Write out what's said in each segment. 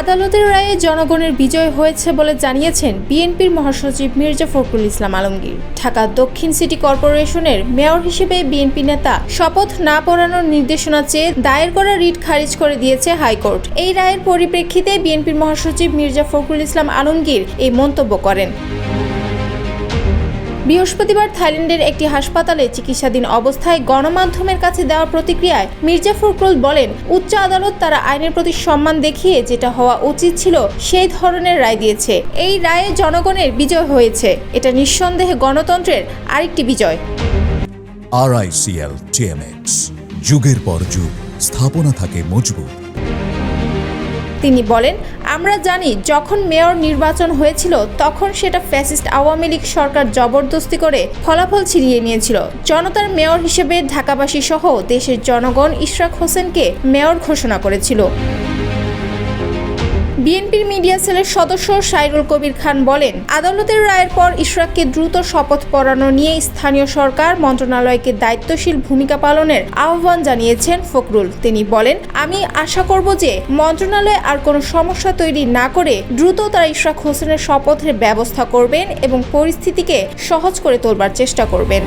আদালতের রায়ে জনগণের বিজয় হয়েছে বলে জানিয়েছেন বিএনপির মহাসচিব মির্জা ফখরুল ইসলাম আলমগীর। ঢাকা দক্ষিণ সিটি কর্পোরেশনের মেয়র হিসেবে বিএনপি নেতা শপথ না পড়ানোর নির্দেশনা চেয়ে দায়ের করা রিট খারিজ করে দিয়েছে হাইকোর্ট। এই রায়ের পরিপ্রেক্ষিতে বিএনপির মহাসচিব মির্জা ফখরুল ইসলাম আলমগীর এই মন্তব্য করেন। বৃহস্পতিবার থাইল্যান্ডের একটি হাসপাতালে চিকিৎসাধীন অবস্থায় গণমাধ্যমের কাছে দেওয়া প্রতিক্রিয়ায় মির্জা ফখরুল বলেন, উচ্চ আদালত তারা আইনের প্রতি সম্মান দেখিয়ে যেটা হওয়া উচিত ছিল সেই ধরনের রায় দিয়েছে। এই রায়ে জনগণের বিজয় হয়েছে। এটা নিঃসন্দেহে গণতন্ত্রের আরেকটি বিজয়। RICL TMX, যুগের পর যুগ স্থাপনা থাকে মজবুত। তিনি বলেন, আমরা জানি যখন মেয়র নির্বাচন হয়েছিল তখন সেটা ফ্যাসিস্ট আওয়ামী লীগ সরকার জবরদস্তি করে ফলাফল ছিনিয়ে নিয়েছিল। জনতার মেয়র হিসেবে ঢাকাবাসী সহ দেশের জনগণ ইশরাক হোসেনকে মেয়র ঘোষণা করেছিল। বিএনপির মিডিয়া সেলের সদস্য সাইরুল কবির খান বলেন, আদালতের রায়ের পর ইশরাককে দ্রুত শপথ পড়ানো নিয়ে স্থানীয় সরকার মন্ত্রণালয়কে দায়িত্বশীল ভূমিকা পালনের আহ্বান জানিয়েছেন ফখরুল। তিনি বলেন, আমি আশা করব যে মন্ত্রণালয় আর কোনো সমস্যা তৈরি না করে দ্রুত তারা ইশরাক হোসেনের শপথের ব্যবস্থা করবেন এবং পরিস্থিতিকে সহজ করে তোলবার চেষ্টা করবেন।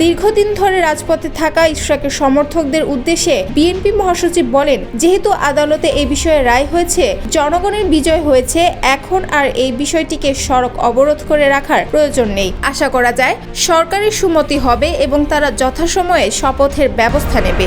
দীর্ঘদিন ধরে রাজপথে থাকা ইশরাকের সমর্থকদের উদ্দেশ্যে বিএনপি মহাসচিব বলেন, যেহেতু আদালতে এই বিষয়ে রায় হয়েছে, জনগণের বিজয় হয়েছে, এখন আর এই বিষয়টিকে সড়ক অবরোধ করে রাখার প্রয়োজন নেই। আশা করা যায় সরকারের সুমতি হবে এবং তারা যথাসময়ে শপথের ব্যবস্থা নেবে।